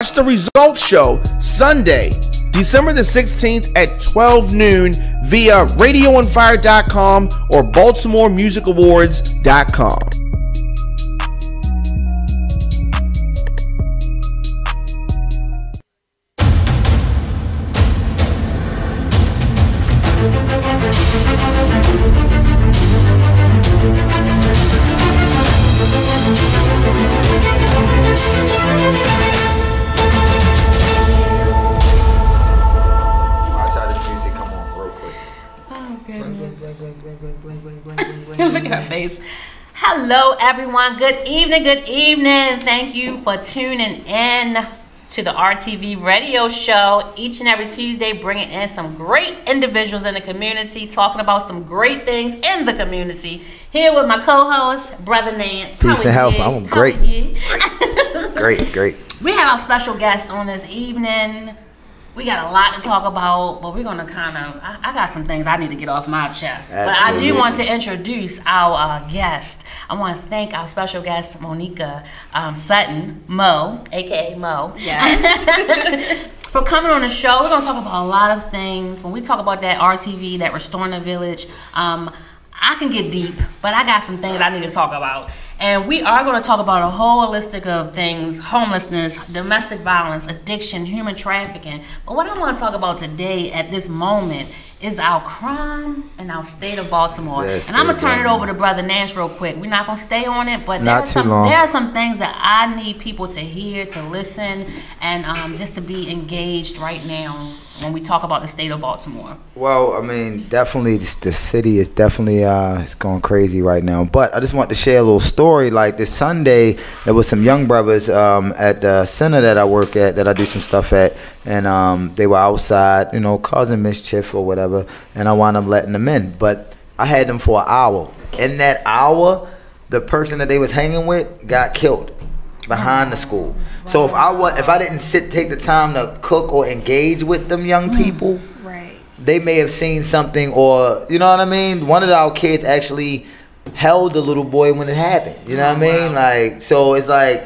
Watch The Results Show Sunday, December the 16th at 12 noon via RadioOnFire.com or BaltimoreMusicAwards.com. Look at her face. Hello, everyone. Good evening. Good evening. Thank you for tuning in to the RTV Radio Show each and every Tuesday, bringing in some great individuals in the community, talking about some great things in the community. Here with my co-host, Brother Nance. Peace and health. I'm great. Great. We have our special guest on this evening. We got a lot to talk about, but we're going to I got some things I need to get off my chest. Absolutely. But I do want to introduce our guest. I want to thank our special guest, Moniquika Sutton, Mo, a.k.a. Mo. Yes. For coming on the show. We're going to talk about a lot of things. When we talk about that RTV, that Restoring the Village, I can get deep, but I got some things I need to talk about. And we are going to talk about a whole holistic of things: homelessness, domestic violence, addiction, human trafficking. But what I want to talk about today at this moment is our crime in our state of Baltimore. Yes, and I'm going to turn it over to Brother Nance real quick. We're not going to stay on it, but there are some things that I need people to hear, to listen, and just to be engaged right now when we talk about the state of Baltimore. Well, I mean, definitely the city is definitely it's going crazy right now. But I just want to share a little story. Like this Sunday, there was some young brothers at the center that I work at, that I do some stuff at, and they were outside, causing mischief or whatever, and I wound up letting them in. But I had them for an hour. In that hour, the person that they was hanging with got killed behind the school. So if I didn't take the time to cook or engage with them young people, Right. they may have seen something, or you know what I mean. One of our kids actually held the little boy when it happened. You know what I mean? Like, so it's like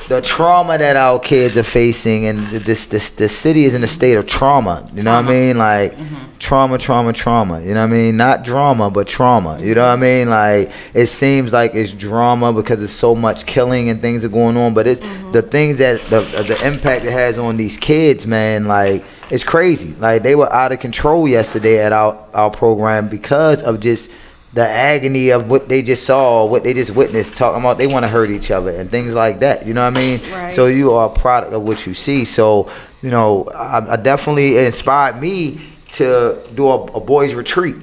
the trauma that our kids are facing, and this city is in a state of trauma. You know what I mean? Like trauma. You know what I mean? Not drama, but trauma. You know what I mean? Like, it seems like it's drama because there's so much killing and things are going on, but it's the things that the impact it has on these kids, man. Like, it's crazy. Like, they were out of control yesterday at our program because of just the agony of what they just saw, what they just witnessed, talking about they want to hurt each other and things like that. You know what I mean? Right. So you are a product of what you see. So, I definitely inspired me to do a boys retreat.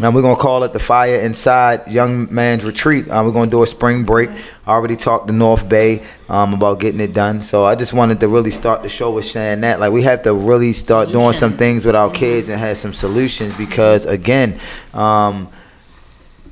Now we're going to call it the Fire Inside Young Man's Retreat. We're going to do a spring break. I already talked to North Bay about getting it done. So I just wanted to really start the show with saying that. Like, we have to really start doing some things with our kids and have some solutions, because, again,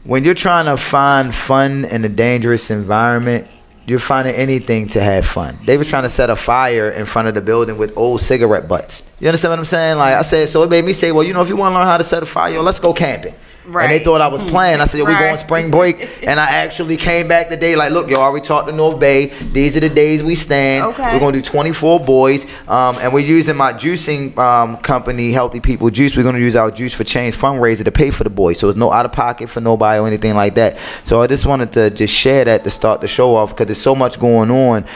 when you're trying to find fun in a dangerous environment, you're finding anything to have fun. They were trying to set a fire in front of the building with old cigarette butts. You understand what I'm saying? Like, I said, so it made me say, well, if you want to learn how to set a fire, let's go camping. Right. And they thought I was playing. I said, we going spring break. And I actually came back today like, look, yo, I already talked to North Bay. These are the days we stand. Okay. We're going to do 24 boys. And we're using my juicing company, Healthy People Juice. We're going to use our Juice for Change fundraiser to pay for the boys. So it's no out of pocket for nobody or anything like that. So I just wanted to just share that to start the show off, because there's so much going on,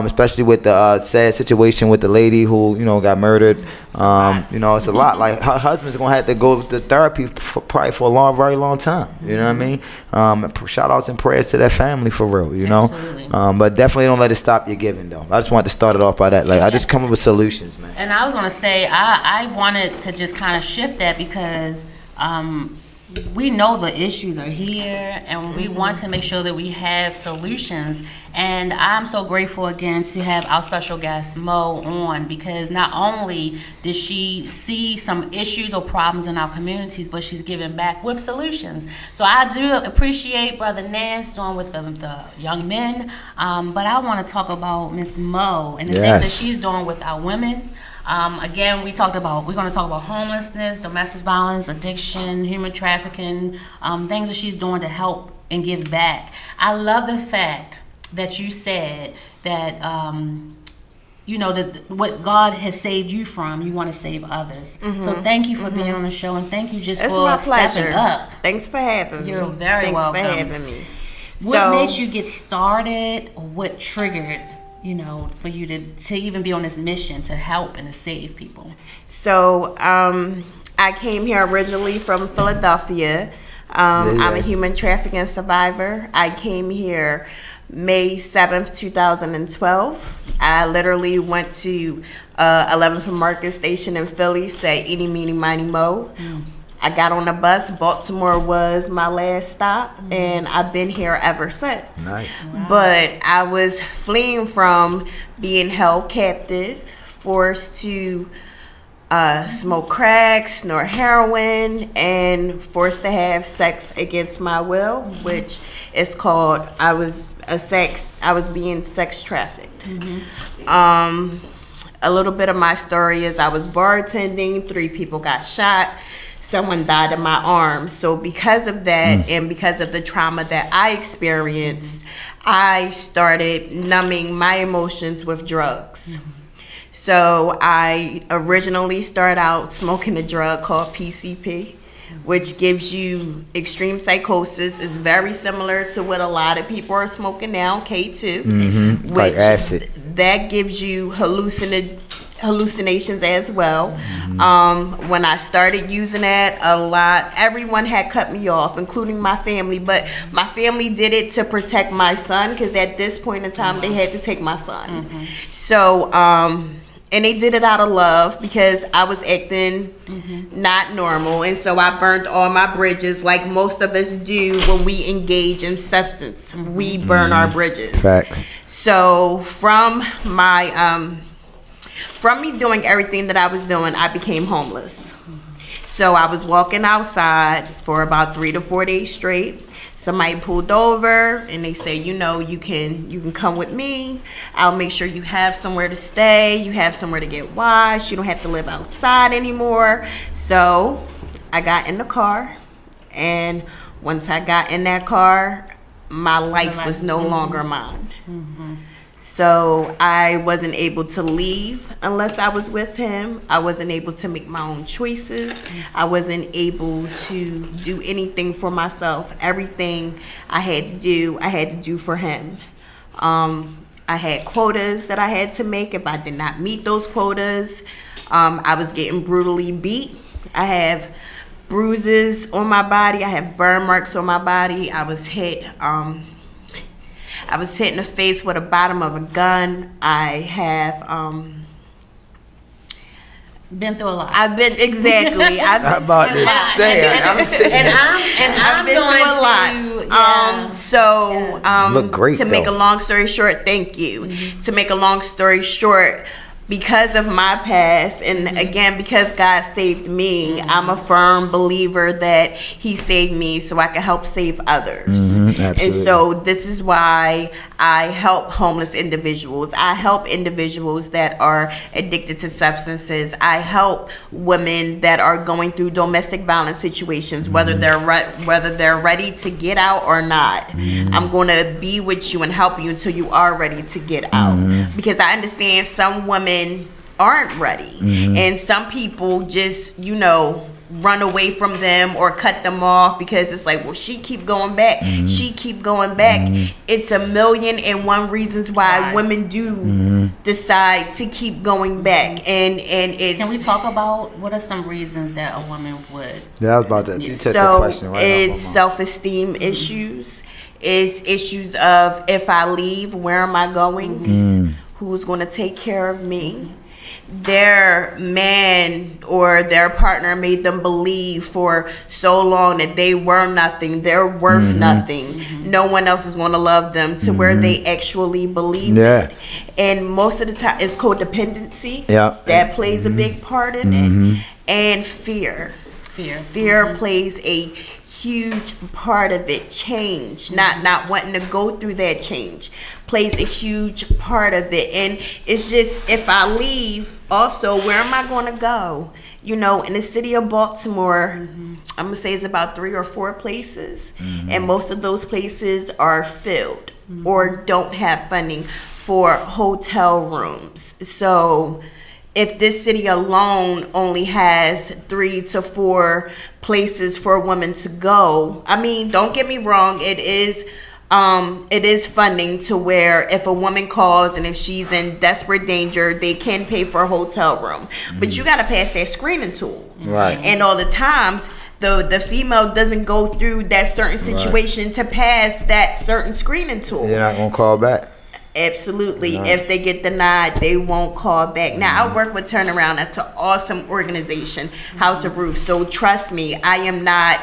especially with the sad situation with the lady who, got murdered. It's a lot. Like, her husband's going to have to go to therapy probably for a very long time. You know what I mean? Shout outs and prayers to that family, for real, you know? Absolutely. But definitely don't let it stop your giving, though. I just wanted to start it off by that. Like, I just come up with solutions, man. And I was going to say, I wanted to just kind of shift that, because we know the issues are here, and we want to make sure that we have solutions. And I'm so grateful again to have our special guest Mo on, because not only did she see some issues or problems in our communities, but she's giving back with solutions. So I do appreciate Brother Nance doing with the young men, but I want to talk about Miss Mo and the things that she's doing with our women. Again, we're going to talk about homelessness, domestic violence, addiction, human trafficking, things that she's doing to help and give back. I love the fact that you said that you know, that what God has saved you from, you want to save others. So thank you for being on the show, and thank you just It's for my stepping pleasure. up. Thanks for having me. You're very welcome. Thanks for having me. What made you get started, or what triggered, you know, for you to even be on this mission to help and to save people? So I came here originally from Philadelphia. I'm a human trafficking survivor. I came here May 7th, 2012. I literally went to 11th and Market Station in Philly, said eeny, meeny, miny, mo. I got on the bus. Baltimore was my last stop, and I've been here ever since. Nice. Wow. But I was fleeing from being held captive, forced to smoke crack, snort heroin, and forced to have sex against my will, which is called, I was being sex trafficked. A little bit of my story is I was bartending, 3 people got shot, someone died in my arms. So because of that, and because of the trauma that I experienced, I started numbing my emotions with drugs. So I originally started out smoking a drug called PCP, which gives you extreme psychosis. It's very similar to what a lot of people are smoking now, K2, which like acid. That gives you hallucinations as well. When I started using it a lot, everyone had cut me off, including my family, but my family did it to protect my son, because at this point in time they had to take my son. So and they did it out of love, because I was acting not normal, and so I burned all my bridges like most of us do when we engage in substance. We burn our bridges. Facts. So from my from me doing everything that I was doing, I became homeless. So I was walking outside for about 3 to 4 days straight. Somebody pulled over and they said, you know, you can come with me. I'll make sure you have somewhere to stay. You have somewhere to get washed. You don't have to live outside anymore. So I got in the car, and once I got in that car, my life was no longer mine. So I wasn't able to leave unless I was with him. I wasn't able to make my own choices. I wasn't able to do anything for myself. Everything I had to do for him. I had quotas that I had to make. If I did not meet those quotas, I was getting brutally beat. I have bruises on my body. I have burn marks on my body. I was hit in the face with the bottom of a gun. I have been through a lot. I've been I'm about to say it. I'm saying I've been through a lot. Look great, to make though. a long story short, thank you. To make a long story short, because of my past, and again, because God saved me, I'm a firm believer that He saved me so I can help save others. Absolutely. And so this is why I help homeless individuals. I help individuals that are addicted to substances. I help women that are going through domestic violence situations, whether they're ready to get out or not. I'm going to be with you and help you until you are ready to get out. Because I understand some women aren't ready, and some people just, you know, run away from them or cut them off because it's like, well, she keep going back. She keep going back. It's 1,000,001 reasons why women do decide to keep going back, and it's. Can we talk about what are some reasons that a woman would? Yeah, I was about to. You took the So question right it's off my mouth. self-esteem issues. It's issues of, if I leave, where am I going? Who's going to take care of me? Their man or their partner made them believe for so long that they were nothing, they're worth nothing, no one else is going to love them, to where they actually believe it. And most of the time it's codependency that plays a big part in it, and fear plays a huge part of it. Change, not wanting to go through that change, plays a huge part of it. And it's just, if I leave, also, where am I going to go? You know, in the city of Baltimore, I'm gonna say it's about 3 or 4 places, and most of those places are filled or don't have funding. for hotel rooms. So if this city alone only has 3 to 4 places for a woman to go, I mean, don't get me wrong, it is funding to where if a woman calls and if she's in desperate danger, they can pay for a hotel room. But you got to pass that screening tool. Right. And all the times, the female doesn't go through that certain situation to pass that certain screening tool. You're not going to call back. Absolutely. No. If they get denied, they won't call back. Now, I work with Turnaround. That's an awesome organization, House of Ruth. So trust me, I am not...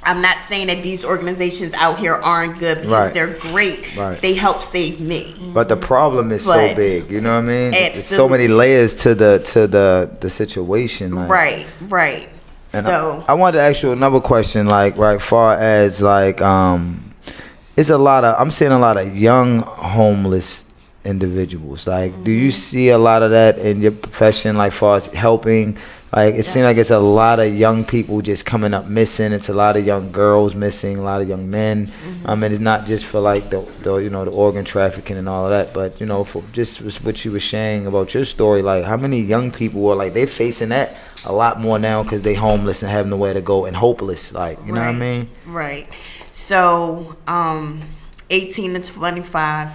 I'm not saying that these organizations out here aren't good, because they're great. Right. They help save me. But the problem is so big, you know what I mean? Absolutely. There's so many layers to the situation. Like. Right. And so I wanted to ask you another question, like far as like it's I'm seeing a lot of young homeless individuals. Like, do you see a lot of that in your profession, like far as helping? Like, it seems like it's a lot of young people just coming up missing. It's a lot of young girls missing, a lot of young men. And it's not just for like the organ trafficking and all of that, but for just what you were sharing about your story, like how many young people are like they're facing that a lot more now because they homeless and have nowhere to go and hopeless, like you know what I mean? Right. So 18 to 25,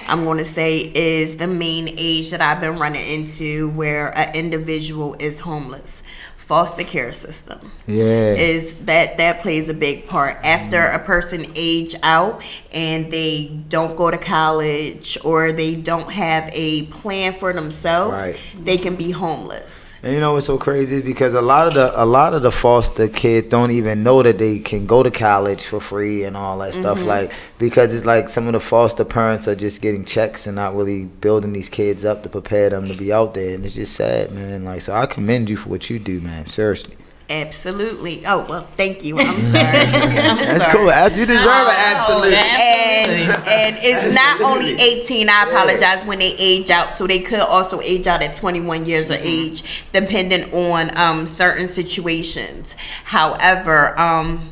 I'm going to say, is the main age that I've been running into where an individual is homeless. Foster care system is that plays a big part. After a person age out and they don't go to college or they don't have a plan for themselves, they can be homeless. And you know what's so crazy is because a lot of the foster kids don't even know that they can go to college for free and all that stuff, like because it's like some of the foster parents are just getting checks and not really building these kids up to prepare them to be out there, and it's just sad, man. Like, so I commend you for what you do, man. Seriously. Absolutely. Oh, well, thank you. I'm sorry. That's sorry. Cool. You deserve it. Absolutely. And it's not only 18. I apologize, when they age out. So they could also age out at 21 years of age, depending on certain situations. However,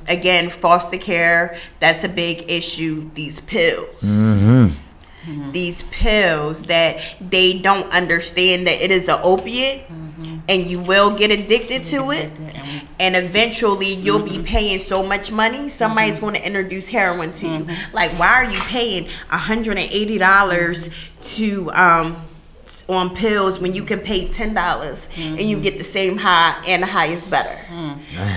again, foster care, that's a big issue. These pills. These pills that they don't understand that it is an opiate. And you will get addicted to it, and eventually you'll be paying so much money, somebody's going to introduce heroin to you. Like, why are you paying $180 to on pills when you can pay $10 and you get the same high, and the high is better?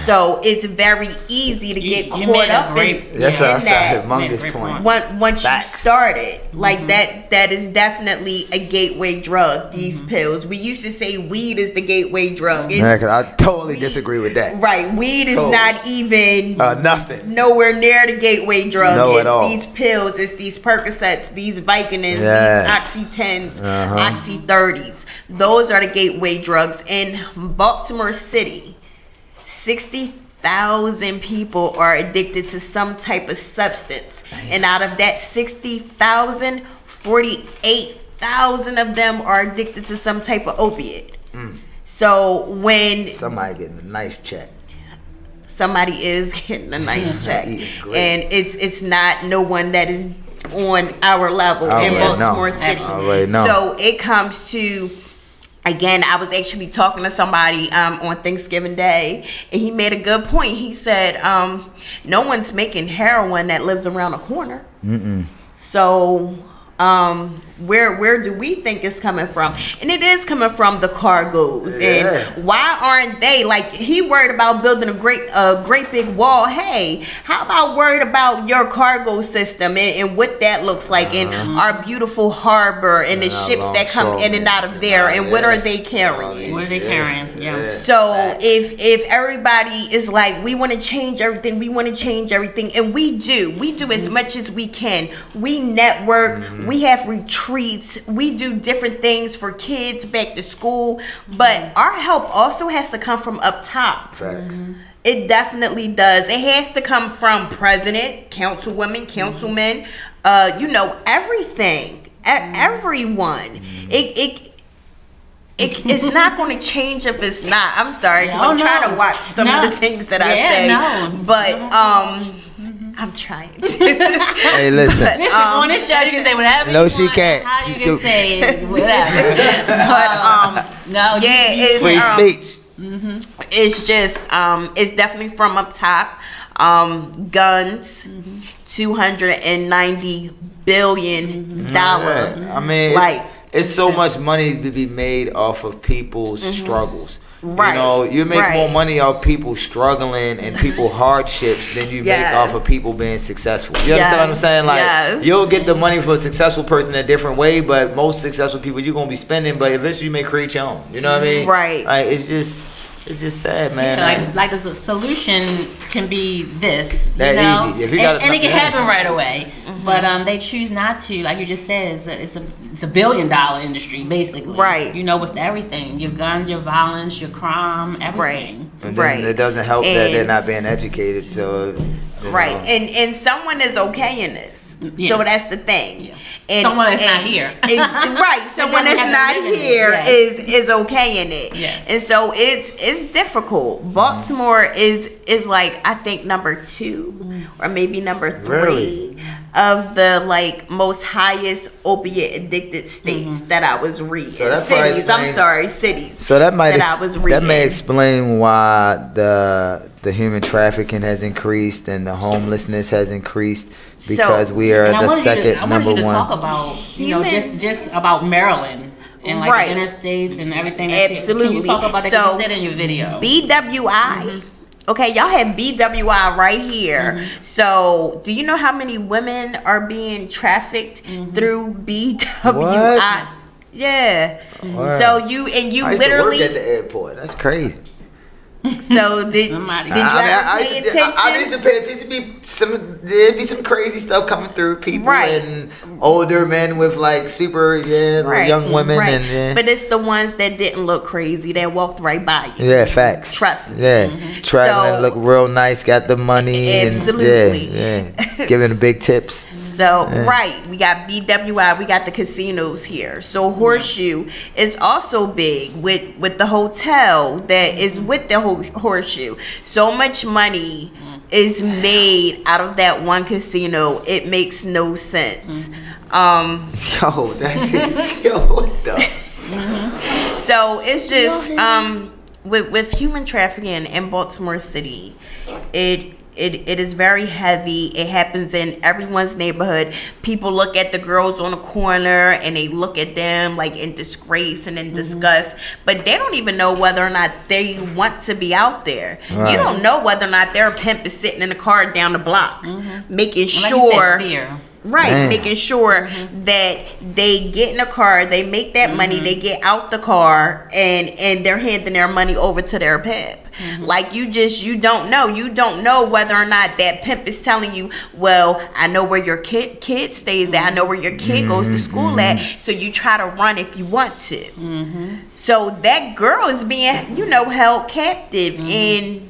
So it's very easy to get caught up in that. Humongous point. Once you start it, like that is definitely a gateway drug. These pills. We used to say weed is the gateway drug. I totally disagree with that. Right, weed is not even nothing. Nowhere near the gateway drug. No, it's these pills. It's these Percocets, these Vicodins, these Oxy-10s, Oxy-30s. Those are the gateway drugs. In Baltimore City, 60,000 people are addicted to some type of substance. And out of that 60,000, 48,000 of them are addicted to some type of opiate. So when somebody getting a nice check. Somebody is getting a nice check. And it's not no one that is on our level in Baltimore City. So it comes to, again, I was actually talking to somebody on Thanksgiving Day, and he made a good point. He said, no one's making heroin that lives around the corner. So where do we think it's coming from? And it is coming from the cargoes. And why aren't they, like, he worried about building a great big wall. Hey, how about worried about your cargo system and what that looks like, and our beautiful harbor and the ships that come in and out of there, and what are they carrying? What are they carrying? So if everybody is like, we want to change everything, and we do as much as we can. We network, we have retreats, we do different things for kids back to school, but our help also has to come from up top. Facts. It definitely does. It has to come from president, councilwomen, councilmen, everything, everyone. It's not going to change if it's not. I'm sorry, because I'm trying to watch some of the things that I say. But I'm trying to. Hey, listen. Listen, on this show you can say whatever. No, you she want, can't. How She you do. can say whatever. But no, yeah, you, Free speech. it's just it's definitely from up top. Guns, $290 billion. I mean, Like, it's so much money to be made off of people's struggles. Right. You know, you make Right. more money off people struggling and people hardships than you make Yes. off of people being successful. You understand what I'm saying? Like, Yes. you'll get the money for a successful person in a different way, but most successful people you're gonna be spending, but eventually you may create your own. You know what I mean? Right. Like, it's just sad, man. like the solution can be this, you That know? easy. If you and got it can happen right away. But they choose not to. Like you just said, it's a $1 billion industry basically. Right. You know, with everything, your guns, your violence, your crime, everything. And then it doesn't help that they're not being educated. So you Right. know. And someone is okay in this. Yeah. So that's the thing. Yeah. And, Someone that's not here. Right. Someone doesn't that's have to not live in it. here Yes. is okay in it. Yes. And so it's difficult. Baltimore is like, I think number 2 or maybe number 3 Really? of the like most highest opiate addicted states that I was reading. So that probably cities. I'm explains- sorry, cities. So that might I was reading. that may explain why the human trafficking has increased and the homelessness has increased because we are And I the wanted second you to, I number wanted you to one. talk about, you know, Human- just about Maryland and like Right. the interstates and everything. That's here. Absolutely. Can you talk about that? So, You said in your video. BWI. Okay, y'all have BWI right here. So, do you know how many women are being trafficked through BWI? What? Yeah. Wow. So you I used to literally. work at the airport. That's crazy. So did Somebody- you ever I pay used to attention? pay attention. There'd be some crazy stuff coming through. People Right. and older men with like super young women right. and yeah. But it's the ones that didn't look crazy that walked right by you. Yeah, facts. Trust me. Yeah, traveling, So- look real nice, got the money. Absolutely. And, yeah, giving the big tips. So, right, we got BWI, we got the casinos here. So, Horseshoe is also big with the hotel that is with the Horseshoe. So much money is made out of that one casino. It makes no sense. Yo, that is yo. What the? So, it's just with human trafficking in Baltimore City, it is very heavy. It happens in everyone's neighborhood. People look at the girls on the corner and they look at them like in disgrace and in disgust, but they don't even know whether or not they want to be out there. Right. You don't know whether or not their pimp is sitting in the car down the block, making And like you sure. said, fear. Right, Man. making sure that they get in the car, they make that money, they get out the car, and they're handing their money over to their pimp. Like you don't know whether or not that pimp is telling you, well, I know where your kid stays at, I know where your kid goes to school at, so you try to run if you want to. So that girl is being, held captive, and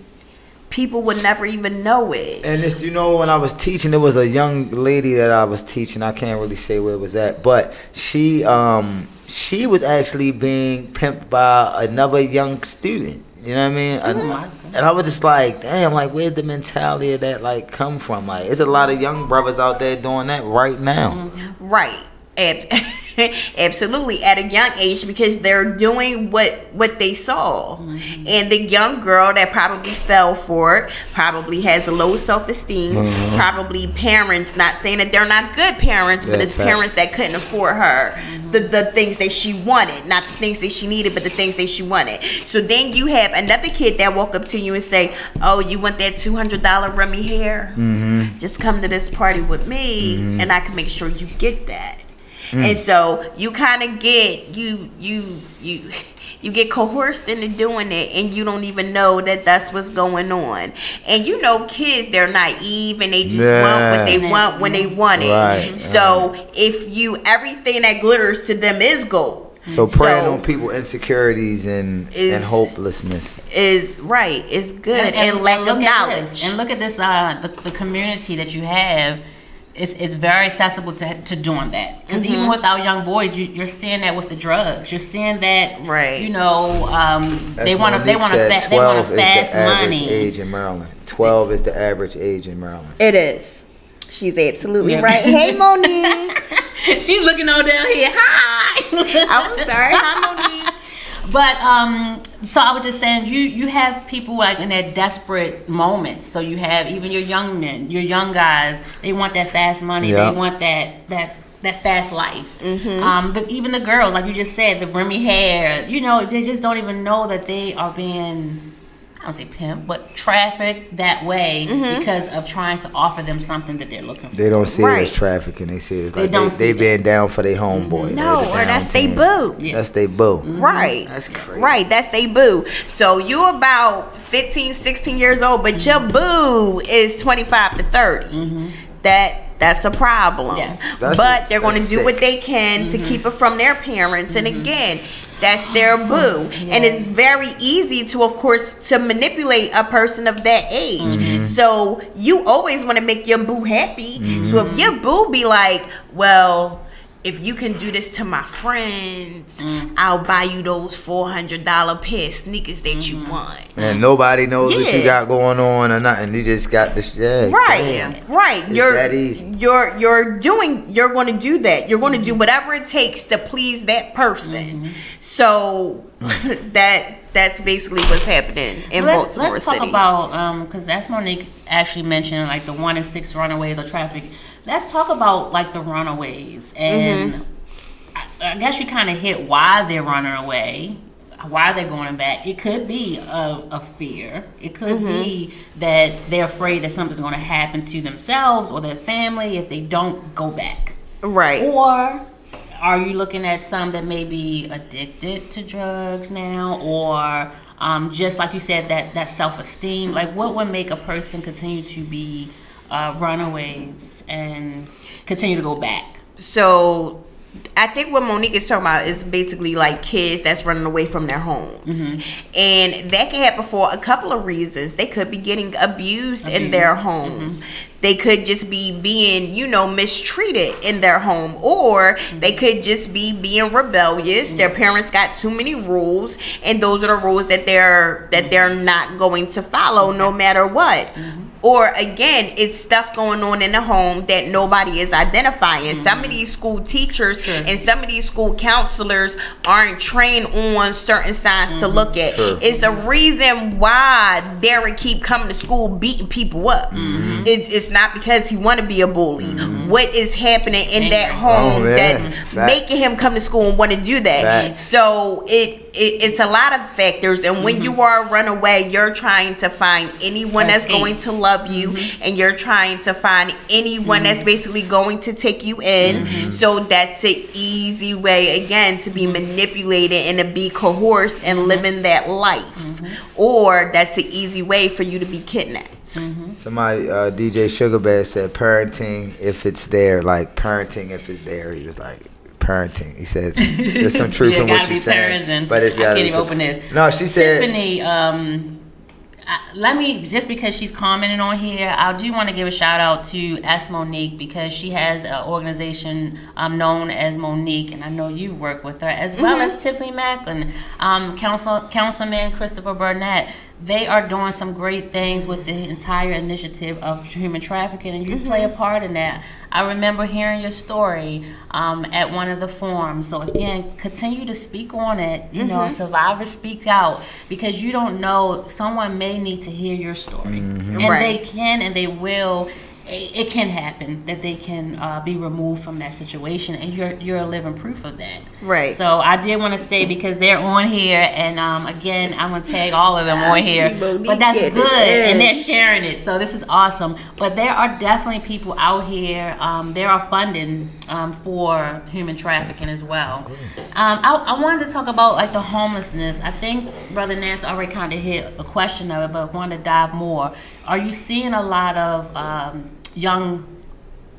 people would never even know it. And it's, when I was teaching, there was a young lady that I was teaching. I can't really say where it was at, but she was actually being pimped by another young student. You know what I mean? And I was just like, damn, like, where'd the mentality of that like come from? Like, there's a lot of young brothers out there doing that right now. Right. Absolutely, at a young age, because they're doing what they saw. And the young girl that probably fell for it probably has a low self-esteem, probably parents, not saying that they're not good parents, but it's parents that couldn't afford her the things that she wanted, not the things that she needed, but the things that she wanted. So then you have another kid that walk up to you and say, oh, you want that $200 Remy hair? Just come to this party with me and I can make sure you get that. And so you kind of get you get coerced into doing it, and you don't even know that that's what's going on. And kids, they're naive and they just want what they want when they want it. Right, so if everything that glitters to them is gold. So preying on people's insecurities and hopelessness is good, and lack of knowledge. And look at this, the community that you have it's very accessible to doing that. Because even with our young boys, you're seeing that with the drugs. You're seeing that, you know, they want to fast money. Age in Maryland. 12 is the average age in Maryland. It is. She's absolutely right. Hey, Monique. She's looking on down here. Hi. I'm sorry. Hi, Monique. But so I was just saying, you have people like in their desperate moments. So you have even your young men, your young guys. They want that fast money. They want that fast life. Even the girls, like you just said, the Remy hair. You know, they just don't even know that they are being, I don't say pimp, but trafficked that way because of trying to offer them something that they're looking for. They don't see it as trafficking. They see it as like they been down for their homeboy. No, or that's they boo. That's they boo. Right. That's crazy. Right, that's they boo. So you about 15, 16 years old, but your boo is 25 to 30. That's a problem. Yes. But they're going to do what they can to keep it from their parents. And again, that's their boo. And it's very easy to, of course, to manipulate a person of that age. So you always want to make your boo happy. So if your boo be like, well, if you can do this to my friends, I'll buy you those $400 pair of sneakers that you want. And nobody knows what you got going on or nothing. You just got this. Right. It's that easy. You're going to do that. You're going to do whatever it takes to please that person. So that's basically what's happening in Baltimore let's City. talk about because that's Monique actually mentioned like the 1 in 6 runaways or traffic. Let's talk about like the runaways, and I guess you kind of hit why they're running away, why they're going back. It could be of fear. It could be that they're afraid that something's going to happen to themselves or their family if they don't go back. Right. Or are you looking at some that may be addicted to drugs now, or just like you said, that self-esteem? Like, what would make a person continue to be runaways and continue to go back? So I think what Monique is talking about is basically like kids that's running away from their homes. And that can happen for a couple of reasons. They could be getting abused in their home. They could just be being, mistreated in their home, or they could just be being rebellious. Their parents got too many rules, and those are the rules that they're not going to follow no matter what. Or again, it's stuff going on in the home that nobody is identifying. Some of these school teachers and some of these school counselors aren't trained on certain signs to look at. It's a reason why Derek keep coming to school beating people up. It's not because he want to be a bully. What is happening in that home that's making him come to school and want to do that? So it's a lot of factors, and when you are a runaway, you're trying to find anyone that's going to love you, and you're trying to find anyone that's basically going to take you in. So that's an easy way, again, to be manipulated and to be coerced and living that life. Or that's an easy way for you to be kidnapped. Somebody, DJ Sugarbad said, parenting if it's there, like parenting if it's there. He was like, parenting. He says, there's some truth in what you're saying. But it's I can't even open this. No, she said. Tiffany, let me, just because she's commenting on here, I do want to give a shout out to S Monique, because she has an organization known as Monique, and I know you work with her, as well as Tiffany Macklin, Councilman Christopher Burnett. They are doing some great things with the entire initiative of human trafficking, and you play a part in that. I remember hearing your story at one of the forums. So again, continue to speak on it. Survivors speak out, because you don't know, someone may need to hear your story, and they can and they will. It can happen that they can be removed from that situation, and you're a living proof of that. Right. So I did want to say, because they're on here, and again, I'm gonna tag all of them on here. But that's good, and they're sharing it, so this is awesome. But there are definitely people out here. There are funding for human trafficking as well. I wanted to talk about like the homelessness. I think Brother Nance already kind of hit a question of it, but I wanted to dive more. Are you seeing a lot of young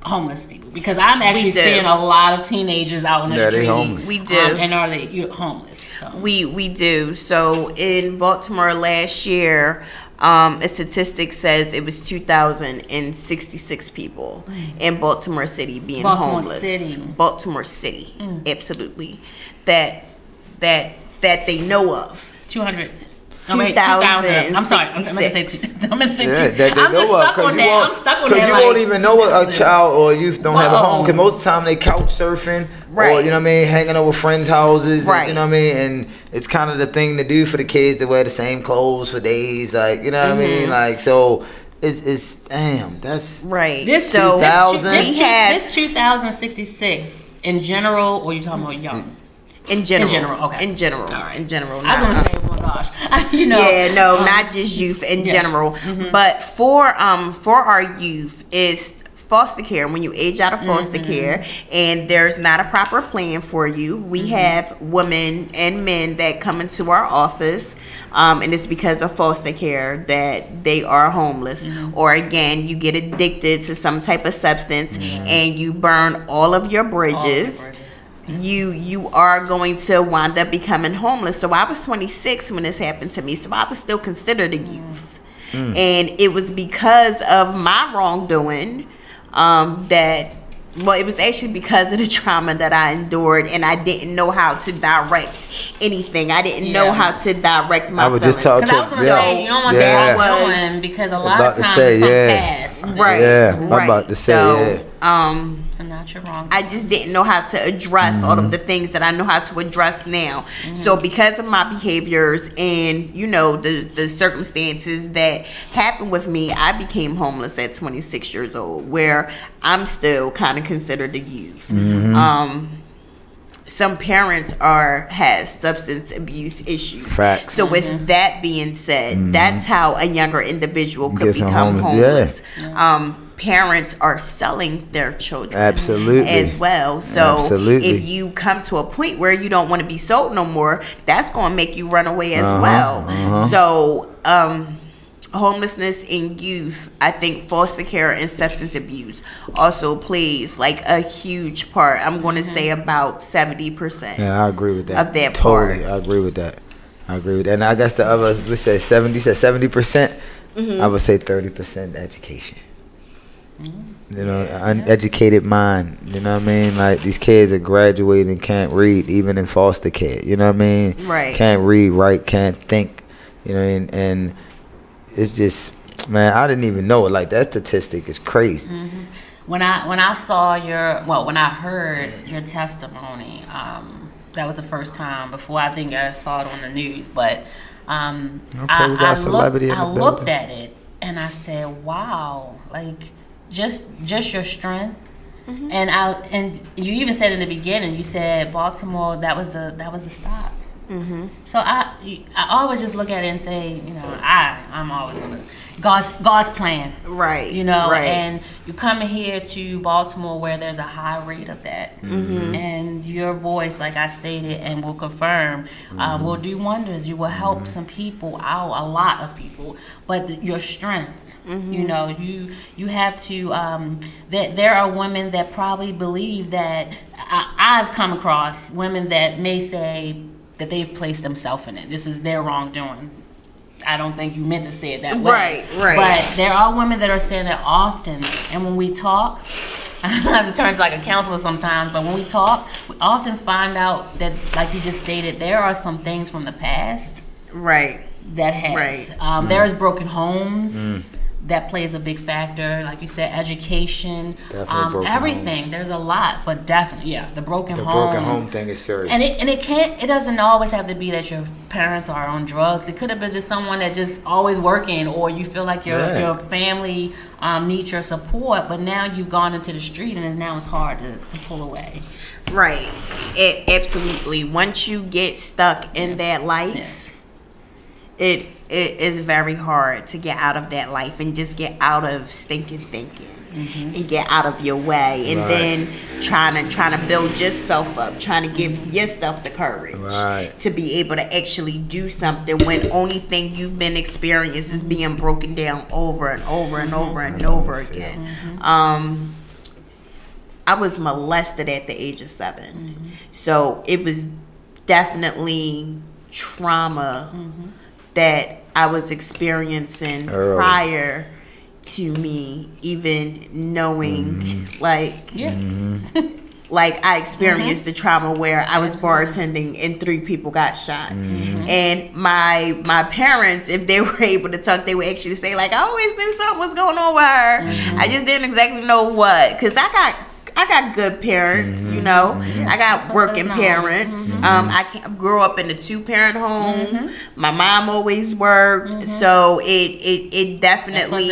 homeless people? Because I'm actually seeing a lot of teenagers out on the street. Homeless. We do. And are they homeless? So. We do. So in Baltimore last year, A statistic says it was 2,066 people in Baltimore City being homeless. Baltimore City, absolutely. That they know of. 200. 2,000. I'm sorry. I'm going to say 2. I'm going to say 2. That I'm just stuck on that. I'm stuck on that. Because you won't even know a child or youth don't have a home. Because most of the time they couch surfing. Right. Or, you know what I mean, hanging over friends' houses. Right. You know what I mean? And it's kind of the thing to do for the kids to wear the same clothes for days. Like, you know what I mean? Like, so it's damn, that's... Right. This 2,000. This 2,066 in general, or you talking about young? In general. In general, okay. In general. All right. In general. I was going to say, oh my gosh. You know. Yeah, no, not just youth in general. But for our youth is foster care. When you age out of foster care and there's not a proper plan for you, we have women and men that come into our office. And it's because of foster care that they are homeless. Or again, you get addicted to some type of substance and you burn all of your bridges. You are going to wind up becoming homeless. So I was 26 when this happened to me. So I was still considered a youth. And it was because of my wrongdoing it was actually because of the trauma that I endured, and I didn't know how to direct anything. I didn't know how to direct my feelings. Because I was going to say, you don't want to say wrongdoing because a lot of times it's past. Right. Yeah, I'm about to say, So not your wrong. I just didn't know how to address all of the things that I know how to address now. So because of my behaviors and, you know, the circumstances that happened with me, I became homeless at 26 years old, where I'm still kind of considered a youth. Some parents has substance abuse issues. Facts. So with that being said, that's how a younger individual could become homeless. Parents are selling their children as well. So if you come to a point where you don't want to be sold no more, that's going to make you run away as well. So homelessness in youth, I think foster care and substance abuse also plays like a huge part. I'm going to say about 70%. Yeah, I agree with that. Of that totally, part. I agree with that. And I guess the other, we said 70. You said 70%. I would say 30% education. You know, uneducated mind. You know what I mean? Like, these kids are graduating and can't read, even in foster care. You know what I mean? Right. Can't read, write, can't think. You know, and it's just, man, I didn't even know it. Like, that statistic is crazy. When I saw when I heard your testimony, that was the first time. Before, I think I saw it on the news, but I looked at it and I said, wow, like, just your strength. And you even said in the beginning, you said Baltimore, that was the stop. So I always just look at it and say, you know, I'm always gonna God's plan, right? You know, and you come here to Baltimore where there's a high rate of that, and your voice, like I stated, and will confirm, will do wonders. You will help some people out, a lot of people, but your strength. You know, you have to. There are women that probably believe that. I've come across women that may say that they've placed themselves in it. This is their wrongdoing. I don't think you meant to say it that way. Right. But there are women that are saying that often, and when we talk, it turns like a counselor sometimes. But when we talk, we often find out that, like you just stated, there are some things from the past. Right. That has. There's broken homes. That plays a big factor, like you said, education, everything. Homes. There's a lot, but definitely, the broken homes. The broken home thing is serious. And it doesn't always have to be that your parents are on drugs. It could have been just someone that just always working, or you feel like your family needs your support, but now you've gone into the street and now it's hard to pull away. Right. Absolutely. Once you get stuck in that life, it is very hard to get out of that life and just get out of stinking thinking and get out of your way, and then trying to build yourself up, trying to give yourself the courage to be able to actually do something when only thing you've been experiencing is being broken down over and over and over and over again. I was molested at the age of 7, so it was definitely trauma that I was experiencing prior to me even knowing, like, like I experienced the trauma where I was bartending and 3 people got shot. And my parents, if they were able to talk, they would actually say, like, I always knew something was going on with her. I just didn't exactly know what. Because I got good parents, you know. I got working parents. I grew up in a 2-parent home. My mom always worked, so it definitely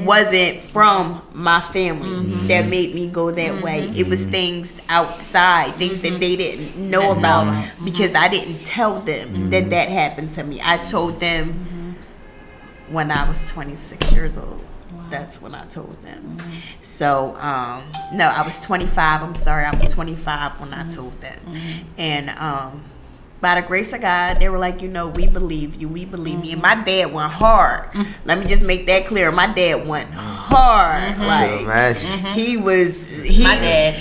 wasn't from my family that made me go that way. It was things outside, things that they didn't know about because I didn't tell them that happened to me. I told them when I was 26 years old. That's when I told them. So, no, I was 25. I'm sorry, I was 25 when I told them. And by the grace of God, they were like, you know, we believe you. We believe me. And my dad went hard. Let me just make that clear. My dad went hard. Like, he was... my dad.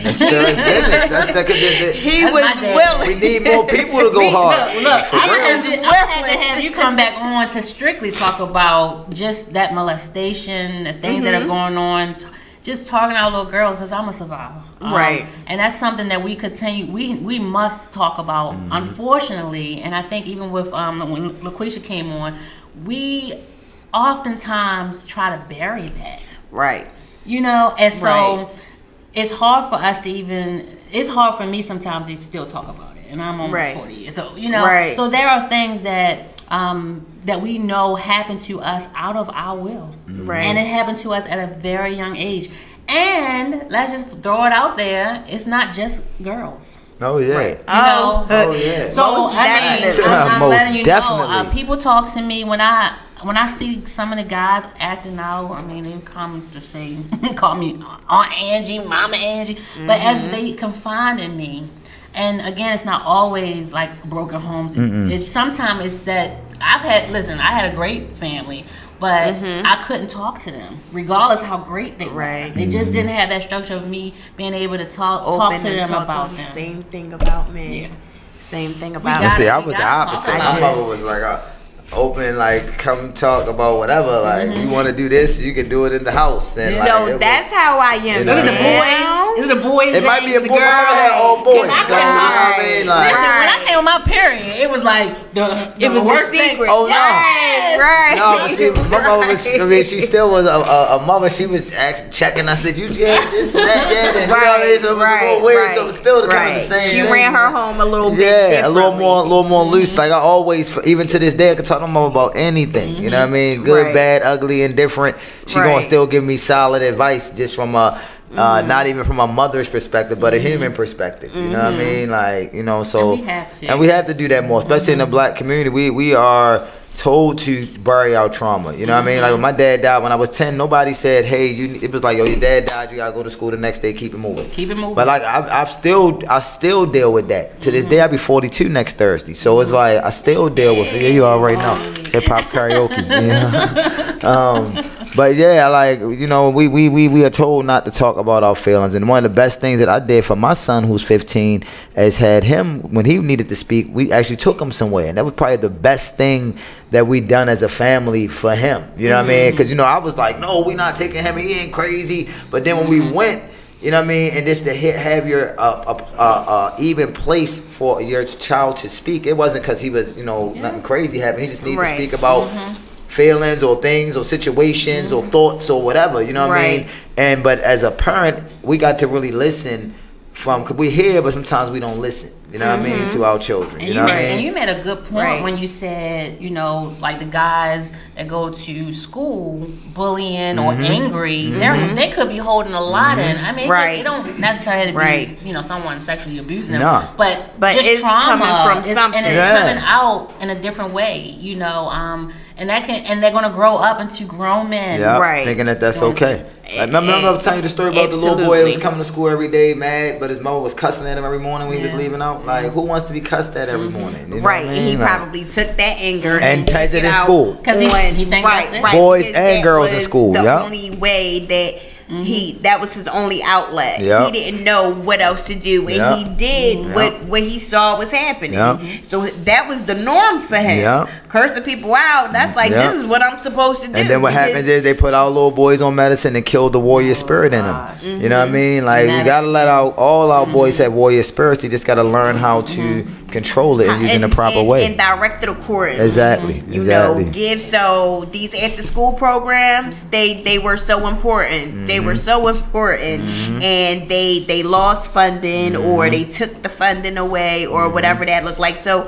He was willing. We need more people to go hard. Look, I had to have you come back on to strictly talk about just that molestation, the things that are going on. Just talking to our little girl, because I'm a survivor. Right. And that's something that we continue, we must talk about, unfortunately. And I think even with, when LaQuisha came on, we oftentimes try to bury that. Right. You know, and so it's hard for us to even, it's hard for me sometimes to still talk about it. And I'm almost 40 years. So, you know, so there are things that, that we know happened to us out of our will. And it happened to us at a very young age. And let's just throw it out there, it's not just girls. Oh yeah. You know? Oh yeah. So I'm letting you definitely. know, people talk to me when I see some of the guys acting out. I mean, they come to say, call me Aunt Angie, Mama Angie, but as they confide in me. And again, it's not always like broken homes. It's sometimes it's that I had a great family, but I couldn't talk to them, regardless how great they were. They just didn't have that structure of me being able to talk to them about them. Same thing about me. Yeah. Same thing about me. See, I was the opposite. My mother was like, open, like, come talk about whatever. Like, you want to do this, you can do it in the house. And so that's how I am. You know, Is the boys? It might be a boy. I had all boys. So, you know what I mean? Like, listen, when I came with my period, it was like it was worst secret. Oh no! Right. No, but see, my mother was. I mean, she still was a mother. She was checking us. Did you get this and that yet? And you know what I mean? So it was a little weird. So it was still kind of the same. She ran her home a little bit. Yeah, a little more loose. Like I always, even to this day, I can talk to my mom about anything. You know what I mean? Good, bad, ugly, indifferent. She gonna still give me solid advice just from a. Not even from a mother's perspective, but a human perspective. You know what I mean? Like, you know, so and we have to do that more, especially in the black community. We are told to bury our trauma. You know what I mean? Like when my dad died when I was 10, nobody said, "Hey, it was like, yo, your dad died. You gotta go to school the next day. Keep it moving." Keep it moving. But like I still deal with that to this day. I'll be 42 next Thursday, so it's like I still deal with it. Yeah, you are right now. Hip hop karaoke. Yeah. But yeah, like, you know, we are told not to talk about our feelings. And one of the best things that I did for my son, who's 15, is had him, when he needed to speak, we actually took him somewhere. And that was probably the best thing that we done as a family for him. You know what I mean? Because, you know, I was like, no, we're not taking him. He ain't crazy. But then when we went, you know what I mean? And just to have your even place for your child to speak. It wasn't because he was, you know, nothing crazy happened. He just needed to speak about feelings or things or situations or thoughts or whatever, you know what I mean? But as a parent, we got to really listen from, cause we hear, but sometimes we don't listen, you know what I mean, to our children. And you know what I mean? And you made a good point when you said, you know, like the guys that go to school bullying or angry, they could be holding a lot in. I mean, it don't necessarily be, you know, someone sexually abusing them, but just it's trauma coming from something, and it's coming out in a different way, you know. And they're gonna grow up into grown men, thinking that that's okay. Remember I was telling you the story about the little boy that was coming to school every day mad, but his mother was cussing at him every morning when he was leaving out. Like, who wants to be cussed at every morning? You know and he probably took that anger and typed it in school because he thinks that's it. Boys and girls in school. The only way that that was his only outlet. Yep. He didn't know what else to do, and he did what he saw was happening. So that was the norm for him. Cursing people out, that's like, this is what I'm supposed to do. And then what happens is they put our little boys on medicine and kill the warrior spirit in them. You know what I mean? Like, we gotta let all our boys have warrior spirits. They just gotta learn how to control it and use it in the proper way. And direct it accordingly. Exactly. You know, so these after school programs, they were so important. They were so important, and they lost funding, or they took the funding away, or whatever that looked like. So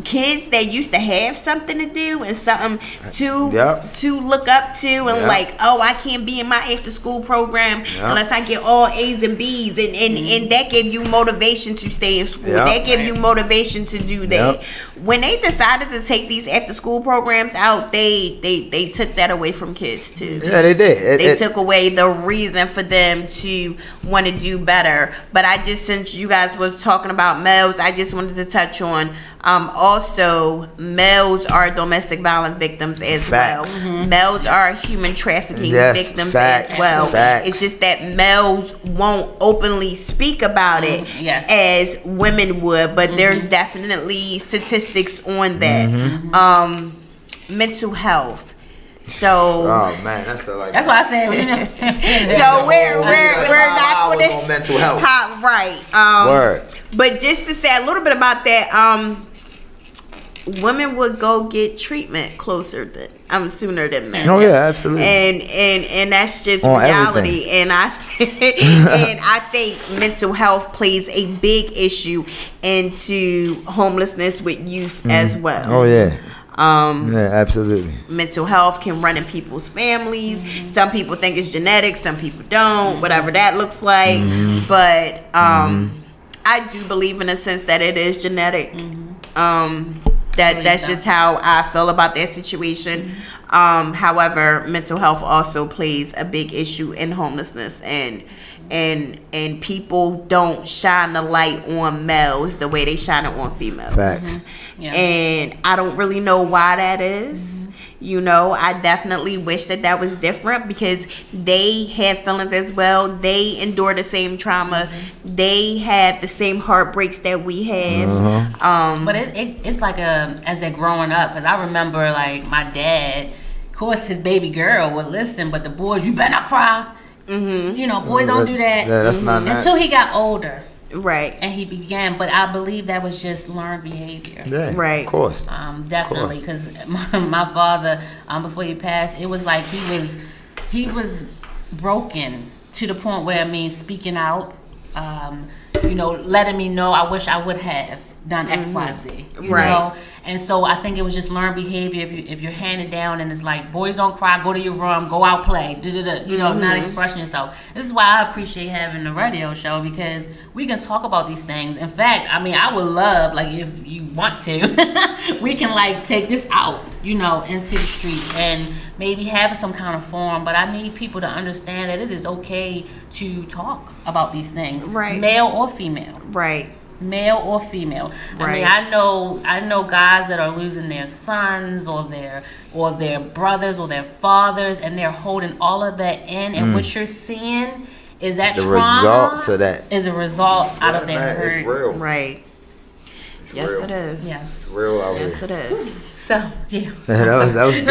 kids that used to have something to do and something to look up to, and like, oh, I can't be in my after school program unless I get all A's and B's, and that gave you motivation to stay in school. That gave you motivation to do that. When they decided to take these after school programs out, they took that away from kids too. Yeah, they did. They took away the reason for them to want to do better. But I just, since you guys was talking about males, I just wanted to touch on also males are domestic violence victims as well. Males are human trafficking victims as well. It's just that males won't openly speak about it as women would, but there's definitely statistics on that. Mental health. So oh man, that's like that's why I said. So we're not going to mental health, right? Word. But just to say a little bit about that, women would go get treatment sooner than men. Oh yeah, absolutely. And that's just on reality. Everything. And I think mental health plays a big issue into homelessness with youth as well. Oh yeah. Yeah, absolutely. Mental health can run in people's families. Some people think it's genetic, some people don't, whatever that looks like. But I do believe in a sense that it is genetic. That's just how I feel about that situation. However, mental health also plays a big issue in homelessness, and people don't shine the light on males the way they shine it on females. Facts. And I don't really know why that is. You know, I definitely wish that was different, because they have feelings as well. They endure the same trauma. They have the same heartbreaks that we have. But it's like as they're growing up, because I remember like my dad, of course his baby girl would listen, but the boys, you better not cry. You know, boys don't do that. Yeah, that's not nice. Until he got older. Right. And he began, but I believe that was just learned behavior. Yeah, right. Of course. Definitely, because my father, before he passed, it was like he was broken to the point where, I mean, speaking out, you know, letting me know I wish I would have done X, Y, Z. You know? And so I think it was just learned behavior. If you're handed down and it's like, boys don't cry, go to your room, go out, play, you know, not expressing yourself. This is why I appreciate having the radio show, because we can talk about these things. In fact, I mean, I would love, like, if you want to, we can like take this out, you know, into the streets and maybe have some kind of forum. But I need people to understand that it is okay to talk about these things, male or female. Male or female. I mean, I know guys that are losing their sons or their brothers or their fathers, and they're holding all of that in. And what you're seeing is that the trauma result of that is a result out of their hurt. It's real. Right. Yes, it is. Yes. It's real out here. Yes, it is. So yeah. that was deep.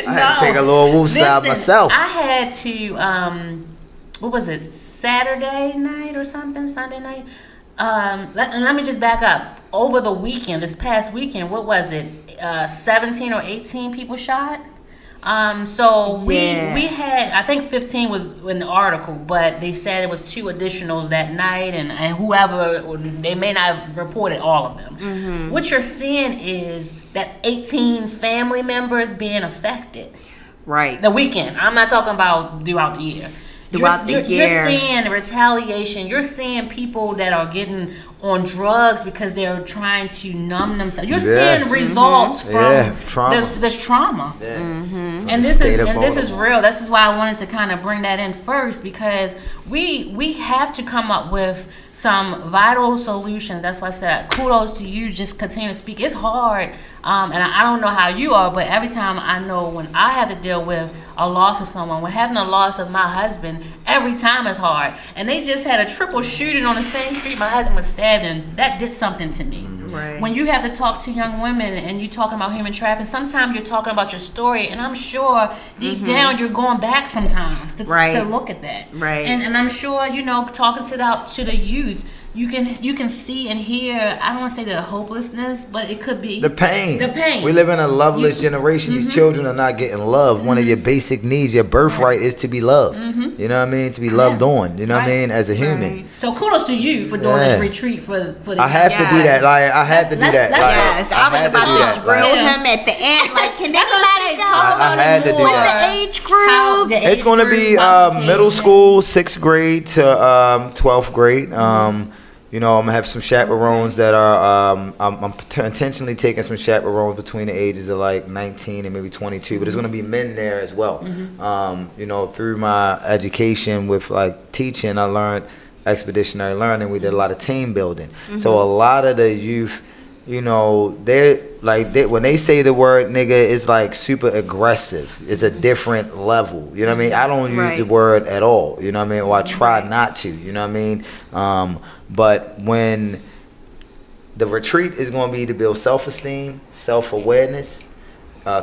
I had to take a little woosah myself. I had to what was it, Saturday night or something, Sunday night? Let me just back up. Over the weekend, this past weekend, what was it? 17 or 18 people shot. So we had, I think 15 was in the article, but they said it was 2 additionals that night, and whoever, they may not have reported all of them. What you're seeing is that 18 family members being affected. Right. The weekend. I'm not talking about throughout the year. You're seeing retaliation. You're seeing people that are getting on drugs because they're trying to numb themselves. You're seeing results from trauma. This trauma. And this is real. This is why I wanted to kind of bring that in first, because we have to come up with some vital solutions. That's why I said kudos to you. Just continue to speak. It's hard, and I don't know how you are, but every time I know when I have to deal with a loss of someone, when having a loss of my husband, every time is hard. And they just had a triple shooting on the same street. My husband was stabbed, and that did something to me. Right. When you have to talk to young women and you're talking about human trafficking, sometimes you're talking about your story, and I'm sure deep down you're going back sometimes to look at that. Right. And I'm sure, you know, talking to the youth, you can see and hear, I don't want to say the hopelessness, but it could be the pain. The pain. We live in a loveless generation. These children are not getting love. One of your basic needs, your birthright, is to be loved. You know what I mean? To be loved on. You know what I mean? As a human. So kudos to you for doing this retreat for the. I have to do that. Like I had to do that. Yes, I was about to drill him at the end. Like, can anybody go? I had to do What's that. the age group? It's going to be middle school, 6th grade to 12th grade. You know, I'm gonna have some chaperones that are. I'm intentionally taking some chaperones between the ages of like 19 and maybe 22, but there's gonna be men there as well. You know, through my education with like teaching, I learned expeditionary learning. We did a lot of team building. So a lot of the youth, you know, they're like when they say the word nigga, it's like super aggressive. It's a different level. You know what I mean? I don't use the word at all. You know what I mean? Or I try not to. You know what I mean? But when the retreat is going to be to build self-esteem, self-awareness,